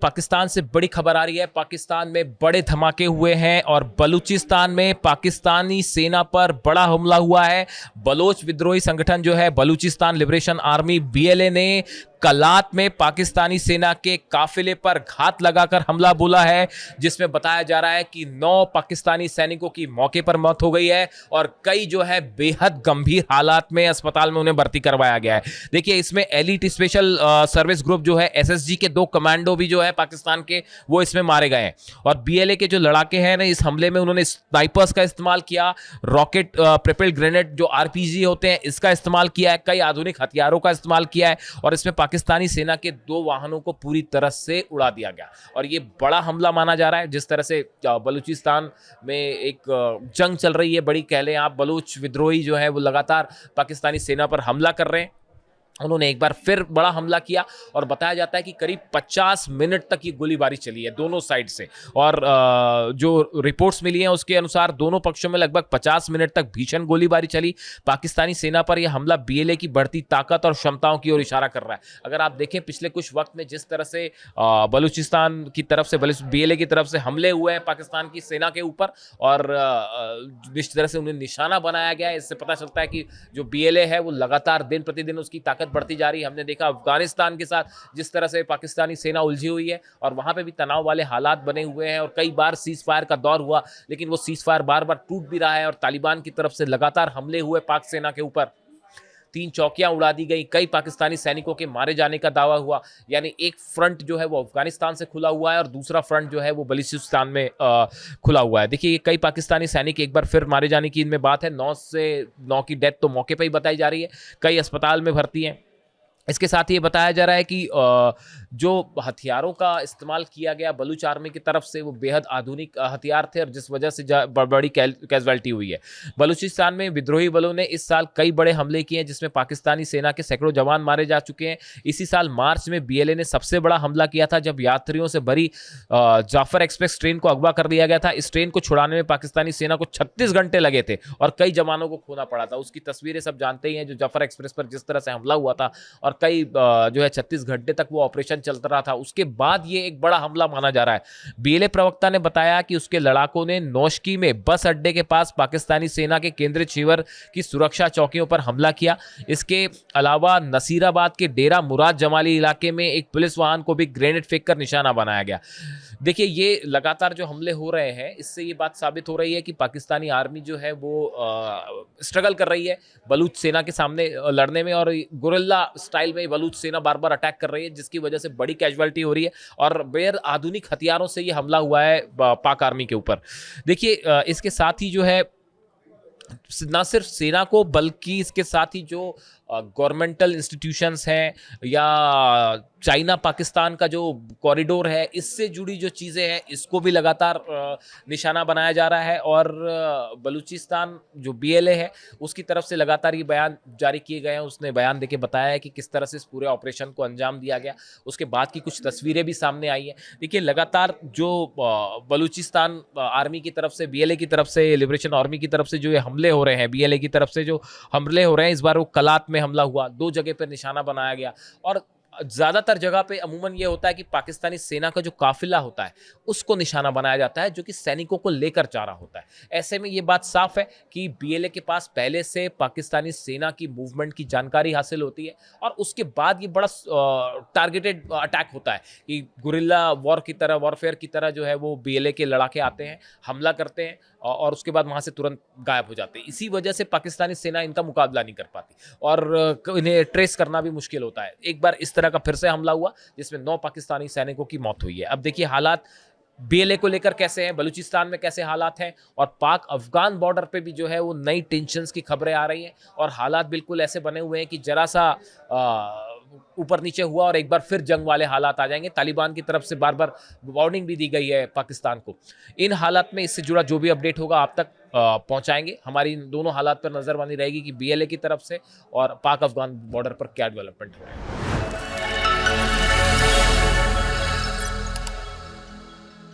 पाकिस्तान से बड़ी खबर आ रही है। पाकिस्तान में बड़े धमाके हुए हैं और बलूचिस्तान में पाकिस्तानी सेना पर बड़ा हमला हुआ है। बलोच विद्रोही संगठन जो है बलूचिस्तान लिबरेशन आर्मी BLA ने कलात में पाकिस्तानी सेना के काफिले पर घात लगाकर हमला बोला है, जिसमें बताया जा रहा है कि 9 पाकिस्तानी सैनिकों की मौके पर मौत हो गई है और कई जो है बेहद गंभीर हालात में अस्पताल में उन्हें भर्ती करवाया गया है। देखिए, इसमें एलिट स्पेशल सर्विस ग्रुप जो है SSG के 2 कमांडो भी जो है पाकिस्तान के, वो इसमें मारे गए हैं। और BLA के जो लड़ाके हैं ना, इस हमले में उन्होंने स्नाइपर्स का इस्तेमाल किया, रॉकेट प्रोपेल्ड ग्रेनेड जो RPG होते हैं इसका इस्तेमाल किया है, कई आधुनिक हथियारों का इस्तेमाल किया है और इसमें पाकिस्तानी सेना के 2 वाहनों को पूरी तरह से उड़ा दिया गया। और ये बड़ा हमला माना जा रहा है। जिस तरह से बलूचिस्तान में एक जंग चल रही है, बड़ी कह लें आप, बलूच विद्रोही जो है वो लगातार पाकिस्तानी सेना पर हमला कर रहे हैं। उन्होंने एक बार फिर बड़ा हमला किया और बताया जाता है कि करीब 50 मिनट तक ये गोलीबारी चली है दोनों साइड से। और जो रिपोर्ट्स मिली हैं उसके अनुसार दोनों पक्षों में लगभग 50 मिनट तक भीषण गोलीबारी चली। पाकिस्तानी सेना पर यह हमला BLA की बढ़ती ताकत और क्षमताओं की ओर इशारा कर रहा है। अगर आप देखें पिछले कुछ वक्त में जिस तरह से बलूचिस्तान की तरफ से BLA की तरफ से हमले हुए हैं पाकिस्तान की सेना के ऊपर और जिस तरह से उन्हें निशाना बनाया गया है, इससे पता चलता है कि जो BLA है वो लगातार दिन प्रतिदिन उसकी ताकत बढ़ती जा रही है। हमने देखा अफगानिस्तान के साथ जिस तरह से पाकिस्तानी सेना उलझी हुई है और वहां पे भी तनाव वाले हालात बने हुए हैं और कई बार सीज फायर का दौर हुआ, लेकिन वो सीज फायर बार बार टूट भी रहा है और तालिबान की तरफ से लगातार हमले हुए पाक सेना के ऊपर। 3 चौकियां उड़ा दी गई, कई पाकिस्तानी सैनिकों के मारे जाने का दावा हुआ। यानी एक फ्रंट जो है वो अफगानिस्तान से खुला हुआ है और दूसरा फ्रंट जो है वो बलूचिस्तान में खुला हुआ है। देखिए, कई पाकिस्तानी सैनिक एक बार फिर मारे जाने की इनमें बात है। 9 की डेथ तो मौके पर ही बताई जा रही है, कई अस्पताल में भर्ती हैं। इसके साथ ही बताया जा रहा है कि जो हथियारों का इस्तेमाल किया गया बलूच आर्मी की तरफ से वो बेहद आधुनिक हथियार थे और जिस वजह से बड़ी कैजुअल्टी हुई है। बलूचिस्तान में विद्रोही बलों ने इस साल कई बड़े हमले किए हैं, जिसमें पाकिस्तानी सेना के सैकड़ों जवान मारे जा चुके हैं। इसी साल मार्च में BLA ने सबसे बड़ा हमला किया था, जब यात्रियों से भरी जाफर एक्सप्रेस ट्रेन को अगवा कर लिया गया था। इस ट्रेन को छुड़ाने में पाकिस्तानी सेना को 36 घंटे लगे थे और कई जवानों को खोना पड़ा था। उसकी तस्वीरें सब जानते ही हैं, जो जाफर एक्सप्रेस पर जिस तरह से हमला हुआ था और कई जो है 36 घंटे तक वो ऑपरेशन चलता रहा था। उसके बाद ये एक बड़ा हमला माना जा रहा है। BLA प्रवक्ता ने बताया कि उसके लड़ाकों ने नौशकी में बस अड्डे के पास पाकिस्तानी सेना के केंद्रीय शिविर की सुरक्षा चौकियों पर हमला किया। इसके अलावा नसीराबाद के डेरा मुराद जमाली इलाके में एक पुलिस वाहन को भी ग्रेनेड फेंक कर निशाना बनाया गया। देखिए, ये लगातार जो हमले हो रहे हैं, इससे ये बात साबित हो रही है कि पाकिस्तानी आर्मी जो है वो स्ट्रगल कर रही है बलूच सेना के सामने लड़ने में और गुरिल्ला स्टाइल में बलूच सेना बार बार अटैक कर रही है, जिसकी वजह से बड़ी कैजुअल्टी हो रही है और बेहद आधुनिक हथियारों से ये हमला हुआ है पाक आर्मी के ऊपर। देखिए, इसके साथ ही जो है ना सिर्फ सेना को बल्कि इसके साथ ही जो गवर्नमेंटल इंस्टीट्यूशंस हैं या चाइना पाकिस्तान का जो कॉरिडोर है, इससे जुड़ी जो चीज़ें हैं इसको भी लगातार निशाना बनाया जा रहा है। और बलूचिस्तान जो BLA है उसकी तरफ से लगातार ये बयान जारी किए गए हैं। उसने बयान देके बताया है कि किस तरह से इस पूरे ऑपरेशन को अंजाम दिया गया। उसके बाद की कुछ तस्वीरें भी सामने आई हैं। देखिए, लगातार जो बलूचिस्तान आर्मी की तरफ से, BLA की तरफ से, लिबरेशन आर्मी की तरफ से जो ये हमले हो रहे हैं, BLA की तरफ से जो हमले हो रहे हैं, इस बार वो कलात में हमला हुआ, 2 जगह पर निशाना बनाया गया और ज़्यादातर जगह पे अमूमन ये होता है कि पाकिस्तानी सेना का जो काफिला होता है उसको निशाना बनाया जाता है, जो कि सैनिकों को लेकर जा रहा होता है। ऐसे में ये बात साफ है कि BLA के पास पहले से पाकिस्तानी सेना की मूवमेंट की जानकारी हासिल होती है और उसके बाद ये बड़ा टारगेटेड अटैक होता है कि गुरिल्ला वॉरफेयर की तरह जो है वो BLA के लड़ाके आते हैं, हमला करते हैं और उसके बाद वहाँ से तुरंत गायब हो जाते हैं। इसी वजह से पाकिस्तानी सेना इनका मुकाबला नहीं कर पाती और इन्हें ट्रेस करना भी मुश्किल होता है। एक बार इस तरह का फिर से हमला हुआ जिसमें 9 पाकिस्तानी सैनिकों की मौत हुई है। अब देखिए हालात BLA को लेकर कैसे हैं, बलूचिस्तान में कैसे हालात हैं और पाक अफगान बॉर्डर पे भी जो है वो नई टेंशन्स की खबरें आ रही हैं और हालात बिल्कुल ऐसे बने हुए हैं कि जरा सा ऊपर नीचे हुआ और एक बार फिर जंग वाले हालात आ जाएंगे। तालिबान की तरफ से बार बार वार्निंग भी दी गई है पाकिस्तान को। इन हालात में इससे जुड़ा जो भी अपडेट होगा आप तक पहुंचाएंगे। हमारी दोनों हालात पर नजरबानी रहेगी कि BLA की तरफ से और पाक अफगान बॉर्डर पर क्या डेवलपमेंट हो रहा है।